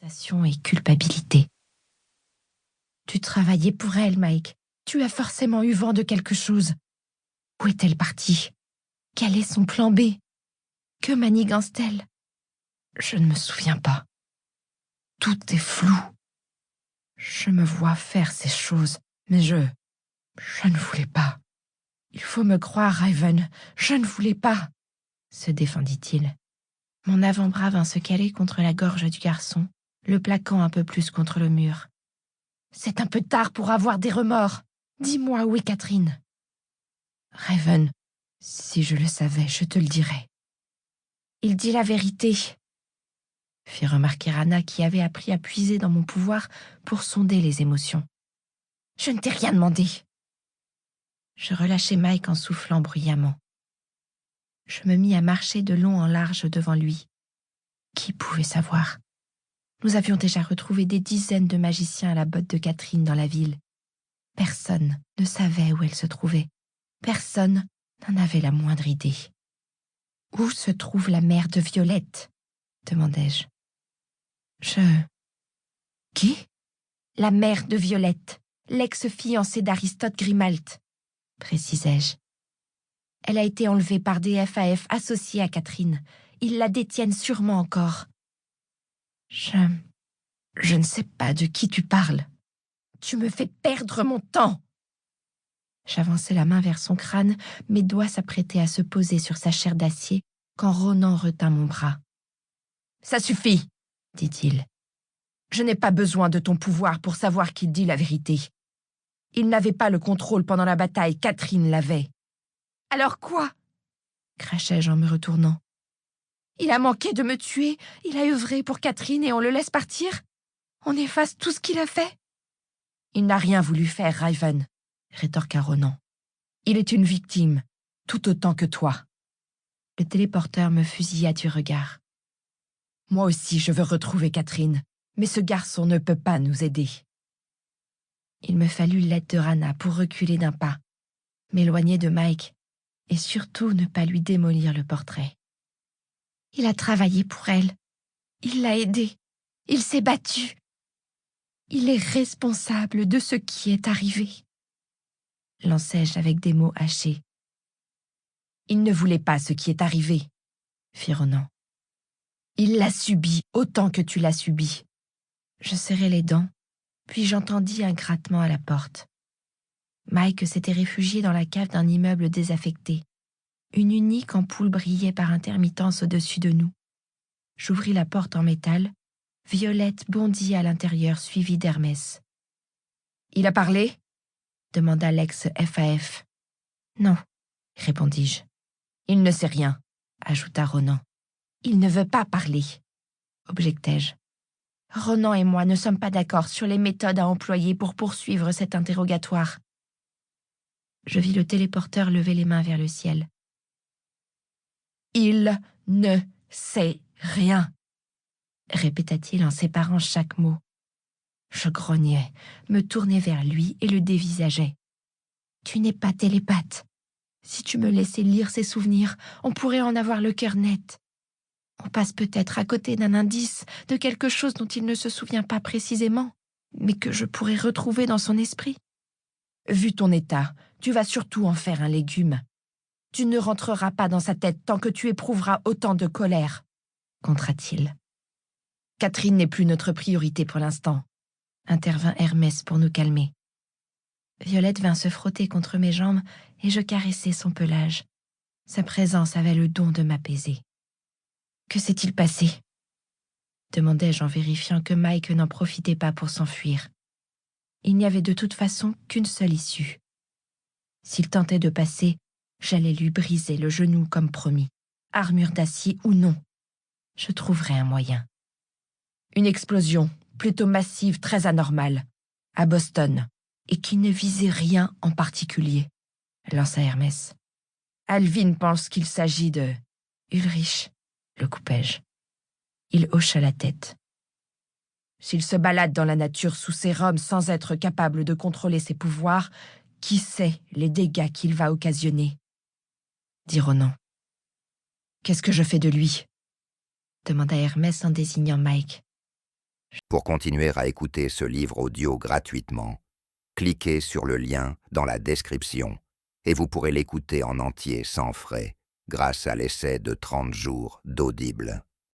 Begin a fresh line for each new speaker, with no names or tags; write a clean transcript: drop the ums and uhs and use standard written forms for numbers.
hésitation et culpabilité. Tu travaillais pour elle, Mike. Tu as forcément eu vent de quelque chose. Où est-elle partie? Quel est son plan B? Que manigance-t-elle? Je ne me souviens pas. Tout est flou. Je me vois faire ces choses, mais je ne voulais pas. Il faut me croire, Raven, je ne voulais pas, se défendit-il. Mon avant-bras vint se caler contre la gorge du garçon, le plaquant un peu plus contre le mur. C'est un peu tard pour avoir des remords. Dis-moi où est Catherine. Raven, si je le savais, je te le dirais. Il dit la vérité, fit remarquer Anna qui avait appris à puiser dans mon pouvoir pour sonder les émotions. Je ne t'ai rien demandé. Je relâchai Mike en soufflant bruyamment. Je me mis à marcher de long en large devant lui. Qui pouvait savoir? Nous avions déjà retrouvé des dizaines de magiciens à la botte de Catherine dans la ville. Personne ne savait où elle se trouvait. Personne n'en avait la moindre idée. « Où se trouve la mère de Violette ?» demandai-je. Qui? La mère de Violette, l'ex-fiancée d'Aristote Grimalt, précisai-je. Elle a été enlevée par des FAF associés à Catherine. Ils la détiennent sûrement encore. Je ne sais pas de qui tu parles. Tu me fais perdre mon temps. J'avançai la main vers son crâne, mes doigts s'apprêtaient à se poser sur sa chair d'acier quand Ronan retint mon bras. « Ça suffit, dit-il. Je n'ai pas besoin de ton pouvoir pour savoir qu'il dit la vérité. Il n'avait pas le contrôle pendant la bataille, Catherine l'avait. »« Alors quoi ?» crachai-je en me retournant. « Il a manqué de me tuer, il a œuvré pour Catherine et on le laisse partir? On efface tout ce qu'il a fait ?»« Il n'a rien voulu faire, Raven, » rétorqua Ronan. « Il est une victime, tout autant que toi. » Le téléporteur me fusilla du regard. « Moi aussi, je veux retrouver Catherine, mais ce garçon ne peut pas nous aider. » Il me fallut l'aide de Rana pour reculer d'un pas, m'éloigner de Mike et surtout ne pas lui démolir le portrait. Il a travaillé pour elle. Il l'a aidée. Il s'est battu. Il est responsable de ce qui est arrivé. Lançai-je avec des mots hachés. Il ne voulait pas ce qui est arrivé, fit Ronan. Il l'a subi autant que tu l'as subi. Je serrai les dents, puis j'entendis un grattement à la porte. Mike s'était réfugié dans la cave d'un immeuble désaffecté. Une unique ampoule brillait par intermittence au-dessus de nous. J'ouvris la porte en métal. Violette bondit à l'intérieur, suivie d'Hermès. « Il a parlé ?» demanda l'ex-FAF. « Non, » répondis-je. « Il ne sait rien, » ajouta Ronan. « Il ne veut pas parler, » objectai-je. « Ronan et moi ne sommes pas d'accord sur les méthodes à employer pour poursuivre cet interrogatoire. » Je vis le téléporteur lever les mains vers le ciel. « Il ne sait rien, » répéta-t-il en séparant chaque mot. Je grognais, me tournai vers lui et le dévisageai. « Tu n'es pas télépathe. Si tu me laissais lire ses souvenirs, on pourrait en avoir le cœur net. On passe peut-être à côté d'un indice, de quelque chose dont il ne se souvient pas précisément, mais que je pourrais retrouver dans son esprit. Vu ton état, tu vas surtout en faire un légume. Tu ne rentreras pas dans sa tête tant que tu éprouveras autant de colère, » contra-t-il. « Catherine n'est plus notre priorité pour l'instant, » intervint Hermès pour nous calmer. Violette vint se frotter contre mes jambes et je caressai son pelage. Sa présence avait le don de m'apaiser. « Que s'est-il passé ?» demandai-je en vérifiant que Mike n'en profitait pas pour s'enfuir. Il n'y avait de toute façon qu'une seule issue. S'il tentait de passer, j'allais lui briser le genou comme promis. Armure d'acier ou non, je trouverais un moyen. Une explosion, plutôt massive, très anormale, à Boston, et qui ne visait rien en particulier, lança Hermès. Alvin pense qu'il s'agit de Ulrich, le coupai-je. Il hocha la tête. S'il se balade dans la nature sous sérum sans être capable de contrôler ses pouvoirs, qui sait les dégâts qu'il va occasionner, dit Ronan. Qu'est-ce que je fais de lui? Demanda Hermès en désignant Mike.
Pour continuer à écouter ce livre audio gratuitement, cliquez sur le lien dans la description et vous pourrez l'écouter en entier sans frais grâce à l'essai de 30 jours d'Audible.